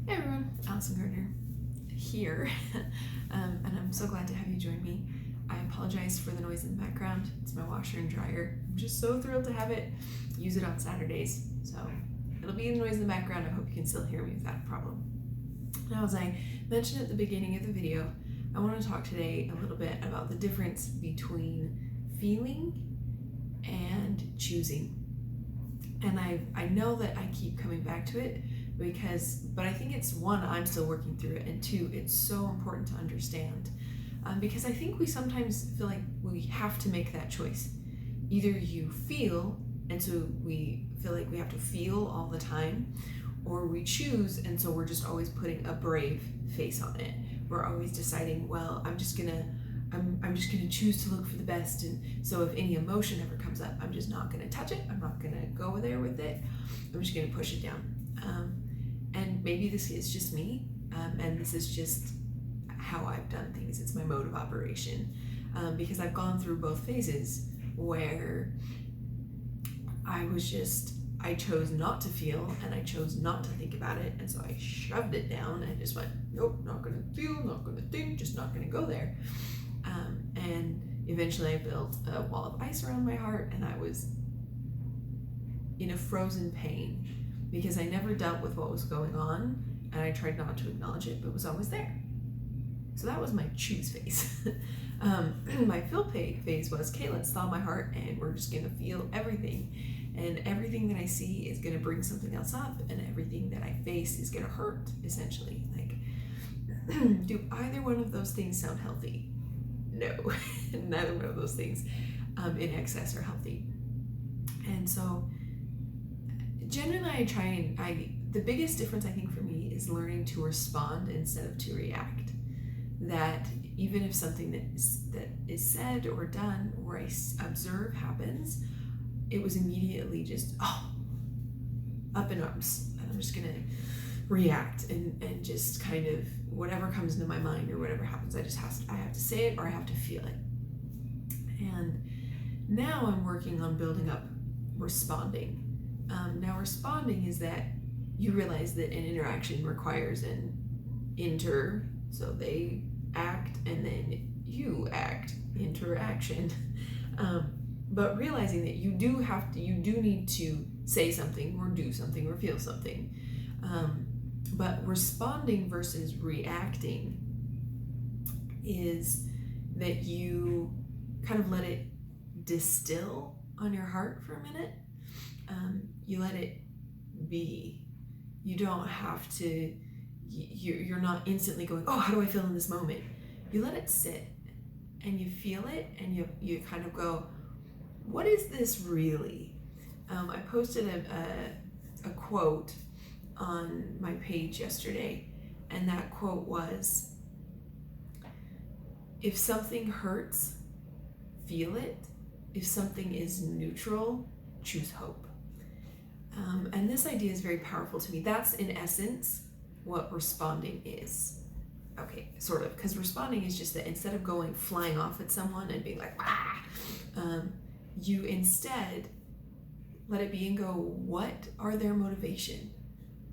Hey everyone, Allison Gardner here, and I'm so glad to have you join me. I apologize for the noise in the background. It's my washer and dryer. I'm just so thrilled to have it. Use it on Saturdays, so it'll be noise in the background. I hope you can still hear me without a problem. Now, as I mentioned at the beginning of the video, I want to talk today a little bit about the difference between feeling and choosing. And I know that I keep coming back to it but I think it's one, I'm still working through it, and two, it's so important to understand because I think we sometimes feel like we have to make that choice. Either you feel, and so we feel like we have to feel all the time, or we choose, and so we're just always putting a brave face on it. We're always deciding, well, I'm just gonna choose to look for the best, and so if any emotion ever comes up, I'm just not gonna touch it. I'm not gonna go there with it. I'm just gonna push it down. And maybe this is just me, and this is just how I've done things. It's my mode of operation, because I've gone through both phases where I chose not to feel and I chose not to think about it, and so I shoved it down and just went, nope, not gonna feel, not gonna think, just not gonna go there. And eventually I built a wall of ice around my heart, and I was in a frozen pain because I never dealt with what was going on, and I tried not to acknowledge it, but it was always there. So that was my choose phase. My feel phase was, okay, let's thaw my heart, and we're just gonna feel everything. And everything that I see is gonna bring something else up, and everything that I face is gonna hurt, essentially. Like, do either one of those things sound healthy? No, neither one of those things in excess are healthy. And so generally the biggest difference I think for me is learning to respond instead of to react. That even if something that is said or done or I observe happens, it was immediately just up in arms, and I'm just gonna react and just kind of whatever comes into my mind or whatever happens, I have to say it or I have to feel it. And now I'm working on building up responding. Now responding is that you realize that an interaction requires an so they act and then you act, interaction. But realizing that you do need to say something or do something or feel something. But responding versus reacting is that you kind of let it distill on your heart for a minute. You let it be. You don't have to, you're not instantly going, oh, how do I feel in this moment? You let it sit and you feel it, and you kind of go, what is this really? I posted a quote on my page yesterday, and that quote was, if something hurts, feel it. If something is neutral, choose hope. And this idea is very powerful to me. That's in essence what responding is. Okay, sort of, because responding is just that instead of going flying off at someone and being like, you instead let it be and go, what are their motivation?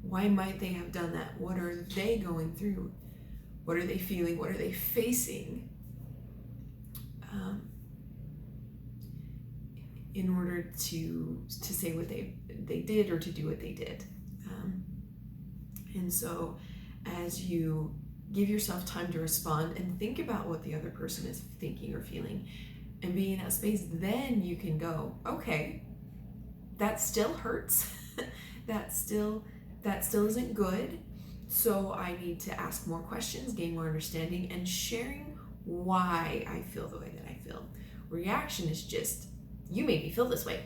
Why might they have done that? What are they going through? What are they feeling? What are they facing? In order to say what they did or to do what they did. And so as you give yourself time to respond and think about what the other person is thinking or feeling and be in that space, then you can go, okay, that still hurts. that still isn't good. So I need to ask more questions, gain more understanding, and sharing why I feel the way that I feel. Reaction is just, you made me feel this way.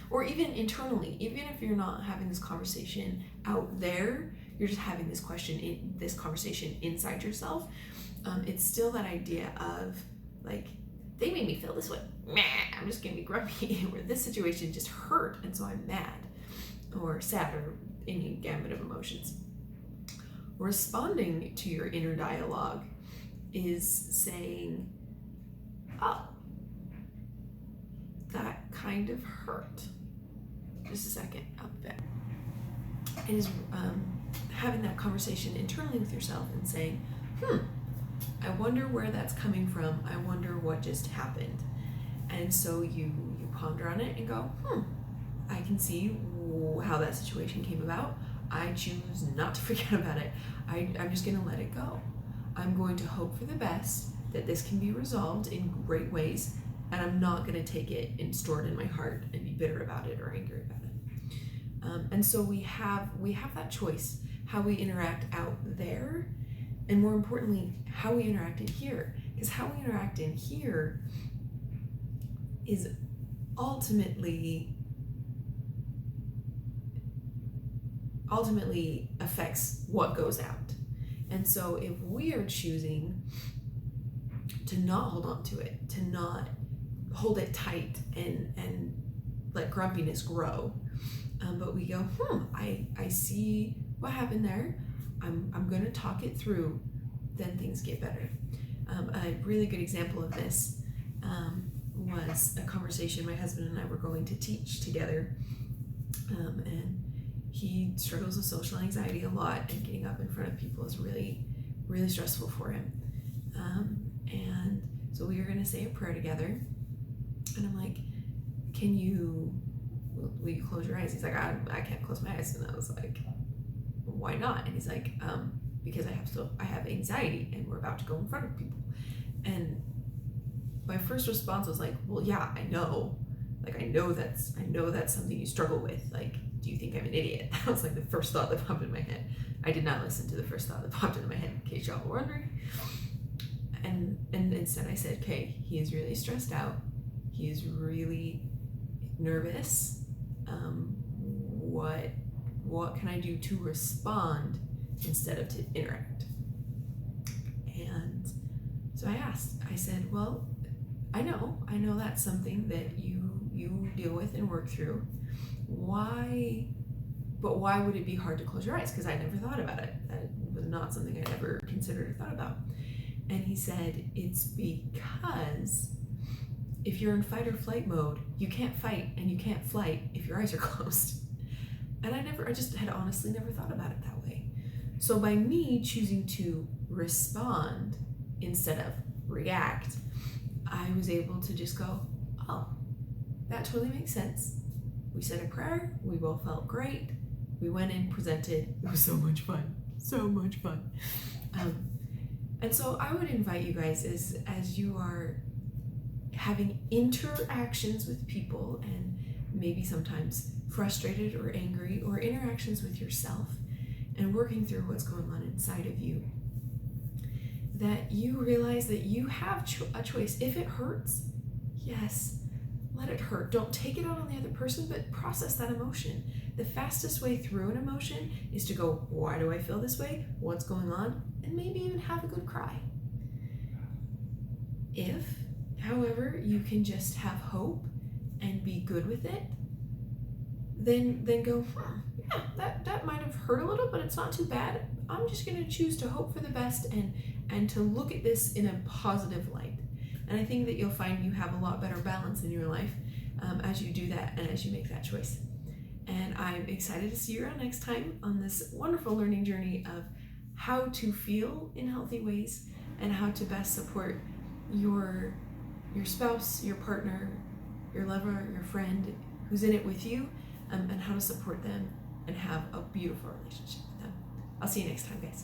Or even internally, even if you're not having this conversation out there, you're just having this conversation inside yourself. It's still that idea of like, they made me feel this way. I'm just gonna be grumpy. Or this situation just hurt, and so I'm mad or sad or any gamut of emotions. Responding to your inner dialogue is saying, oh, that kind of hurt. Just a second, up there. It is having that conversation internally with yourself and saying, I wonder where that's coming from. I wonder what just happened. And so you ponder on it and go, I can see how that situation came about. I choose not to forget about it. I'm just going to let it go. I'm going to hope for the best, that this can be resolved in great ways, and I'm not going to take it and store it in my heart and be bitter about it or angry about it. And so we have that choice, how we interact out there, and more importantly, how we interact in here. Because how we interact in here is ultimately affects what goes out. And so if we are choosing to not hold on to it, to not hold it tight and let grumpiness grow, but we go, I see what happened there. I'm going to talk it through, then things get better. A really good example of this was a conversation my husband and I were going to teach together, and he struggles with social anxiety a lot, and getting up in front of people is really, really stressful for him. And so we were going to say a prayer together, and I'm like, will you close your eyes? He's like, I can't close my eyes. And I was like, why not? And he's like, because I have anxiety, and we're about to go in front of people. And my first response was like, well, yeah, I know. Like, I know that's something you struggle with. Like, do you think I'm an idiot? That was like the first thought that popped in my head. I did not listen to the first thought that popped into my head, in case y'all were wondering. And instead I said, okay, he is really stressed out. He is really nervous. What can I do to respond instead of to interact? And so I said, well, I know that's something that you deal with and work through. Why would it be hard to close your eyes? Because I never thought about it. That was not something I ever considered or thought about. And he said, it's because if you're in fight or flight mode, you can't fight and you can't flight if your eyes are closed. And I just had honestly never thought about it that way. So by me choosing to respond instead of react, I was able to just go, oh, that totally makes sense. We said a prayer, we both felt great, we went in, presented, it was so much fun. And so I would invite you guys, as you are having interactions with people, and maybe sometimes frustrated or angry, or interactions with yourself, and working through what's going on inside of you, that you realize that you have a choice. If it hurts, yes, let it hurt. Don't take it out on the other person, but process that emotion. The fastest way through an emotion is to go, why do I feel this way? What's going on? And maybe even have a good cry. If, however, you can just have hope and be good with it, then go, yeah, that might have hurt a little, but it's not too bad. I'm just going to choose to hope for the best and to look at this in a positive light. And I think that you'll find you have a lot better balance in your life as you do that and as you make that choice. And I'm excited to see you around next time on this wonderful learning journey of how to feel in healthy ways and how to best support your spouse, your partner, your lover, your friend who's in it with you, and how to support them and have a beautiful relationship with them. I'll see you next time, guys.